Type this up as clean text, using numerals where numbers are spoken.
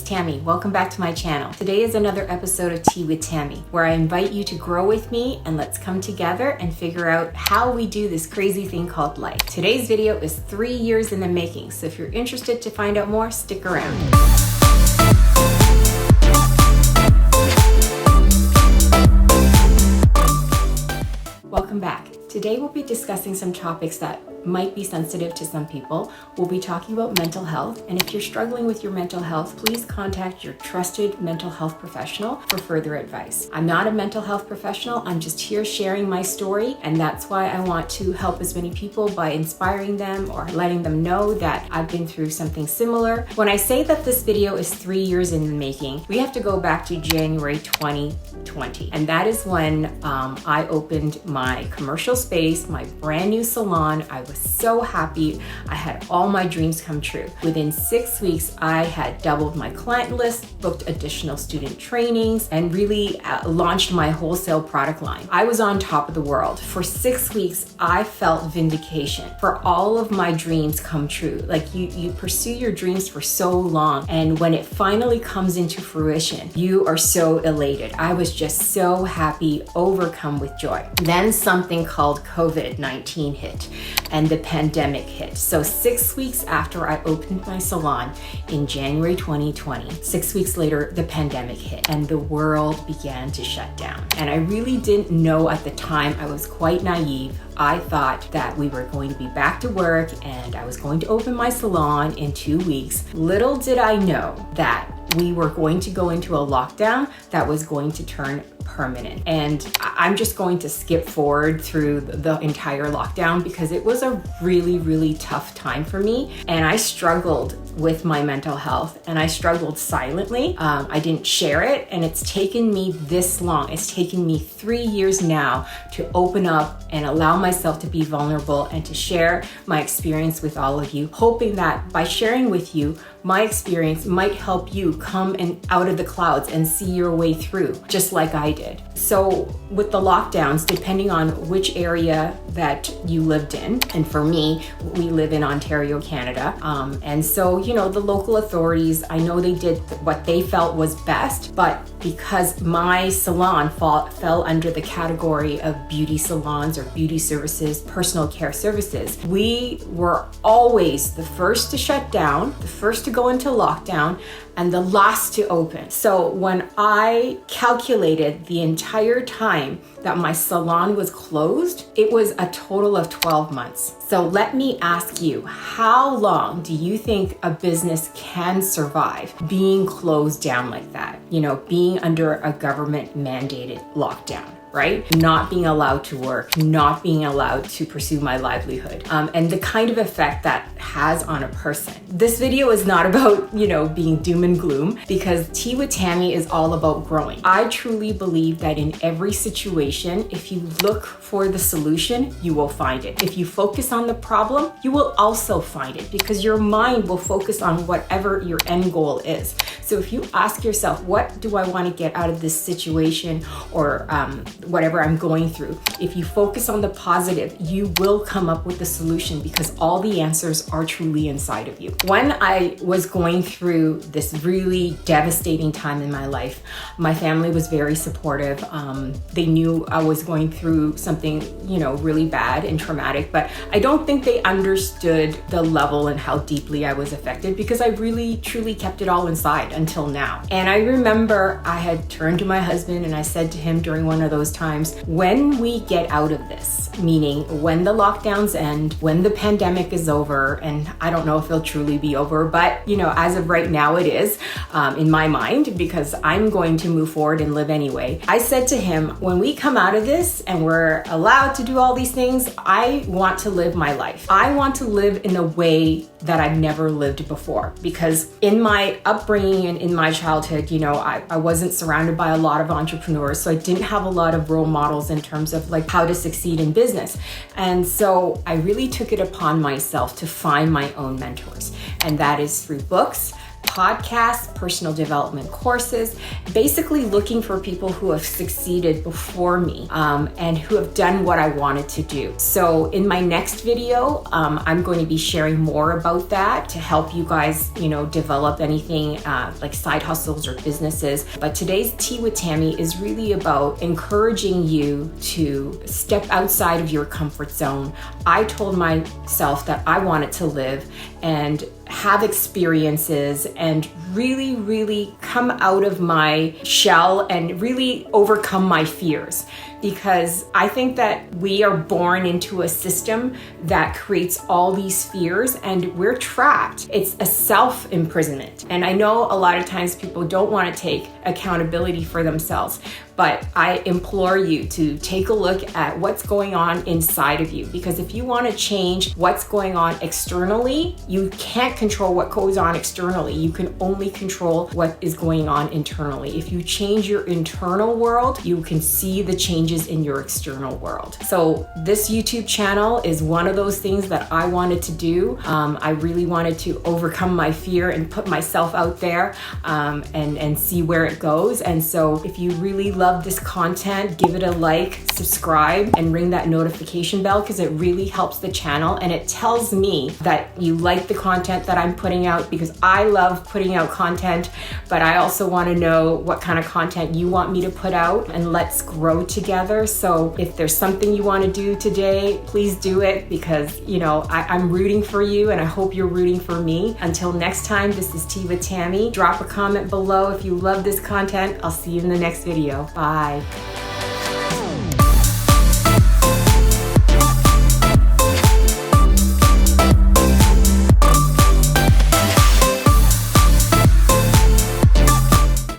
Tammy. Welcome back to my channel. Today is another episode of Tea with Tammy, where I invite you to grow with me and let's come together and figure out how we do this crazy thing called life. Today's video is 3 years in the making, so if you're interested to find out more, stick around. Welcome back. Today we'll be discussing some topics that might be sensitive to some people. We'll be talking about mental health, and if you're struggling with your mental health, please contact your trusted mental health professional for further advice. I'm not a mental health professional, I'm just here sharing my story, and that's why I want to help as many people by inspiring them or letting them know that I've been through something similar. When I say that this video is 3 years in the making, we have to go back to January 2020, and that is when I opened my commercial space, my brand new salon. I was so happy. I had all my dreams come true. Within 6 weeks, I had doubled my client list, booked additional student trainings, and really launched my wholesale product line. I was on top of the world. For 6 weeks, I felt vindication for all of my dreams come true. Like you pursue your dreams for so long, and when it finally comes into fruition, you are so elated. I was just so happy, overcome with joy. Then something called COVID-19 hit, and the pandemic hit. So 6 weeks after I opened my salon in January 2020, 6 weeks later, the pandemic hit and the world began to shut down. And I really didn't know at the time. I was quite naive. I thought that we were going to be back to work and I was going to open my salon in 2 weeks. Little did I know that we were going to go into a lockdown that was going to turn permanent. And I'm just going to skip forward through the entire lockdown because it was a really, really tough time for me. And I struggled with my mental health and I struggled silently. I didn't share it, and it's taken me this long. It's taken me 3 years now to open up and allow myself to be vulnerable and to share my experience with all of you, hoping that by sharing with you, my experience might help you come out of the clouds and see your way through, just like I did. So with the lockdowns, depending on which area that you lived in, and for me, we live in Ontario, Canada, and so, the local authorities, I know they did what they felt was best, but because my salon fell under the category of beauty salons or beauty services, personal care services, we were always the first to shut down, the first to go into lockdown, and the last to open. So when I calculated the entire time that my salon was closed, it was a total of 12 months. So let me ask you, how long do you think a business can survive being closed down like that? Being under a government mandated lockdown, right? Not being allowed to work, not being allowed to pursue my livelihood, and the kind of effect that has on a person. This video is not about, being doom and gloom, because Tea with Tammy is all about growing. I truly believe that in every situation, if you look for the solution, you will find it. If you focus on the problem, you will also find it, because your mind will focus on whatever your end goal is. So if you ask yourself, what do I want to get out of this situation or whatever I'm going through? If you focus on the positive, you will come up with the solution, because all the answers are truly inside of you. When I was going through this really devastating time in my life, my family was very supportive. They knew I was going through something, really bad and traumatic, but I don't think they understood the level and how deeply I was affected, because I really, truly kept it all inside until now. And I remember I had turned to my husband and I said to him during one of those times, when we get out of this, meaning when the lockdowns end, when the pandemic is over, and I don't know if it'll truly be over, but as of right now it is, in my mind, because I'm going to move forward and live anyway. I said to him, when we come out of this and we're allowed to do all these things, I want to live my life. I want to live in a way that I've never lived before, because in my upbringing and in my childhood, I wasn't surrounded by a lot of entrepreneurs, so I didn't have a lot of role models in terms of like how to succeed in business. And so I really took it upon myself to find my own mentors, and that is through books, podcasts, personal development courses, basically looking for people who have succeeded before me and who have done what I wanted to do. So in my next video, I'm going to be sharing more about that to help you guys, develop anything like side hustles or businesses. But today's Tea with Tammy is really about encouraging you to step outside of your comfort zone. I told myself that I wanted to live and have experiences and really come out of my shell and really overcome my fears, because I think that we are born into a system that creates all these fears and we're trapped. It's a self-imprisonment. And I know a lot of times people don't want to take accountability for themselves, but I implore you to take a look at what's going on inside of you, because if you want to change what's going on externally, you can't control what goes on externally. You can only control what is going on internally. If you change your internal world, you can see the changes in your external world. So this YouTube channel is one of those things that I wanted to do. I really wanted to overcome my fear and put myself out there and see where it goes. And so if you really love this content, give it a like, subscribe, and ring that notification bell, because it really helps the channel and it tells me that you like the content that I'm putting out, because I love putting out content, but I also want to know what kind of content you want me to put out, and let's grow together. So if there's something you want to do today, please do it, because I'm rooting for you and I hope you're rooting for me. Until next time, this is Tea with Tammy. Drop a comment below if you love this content. I'll see you in the next video. Bye.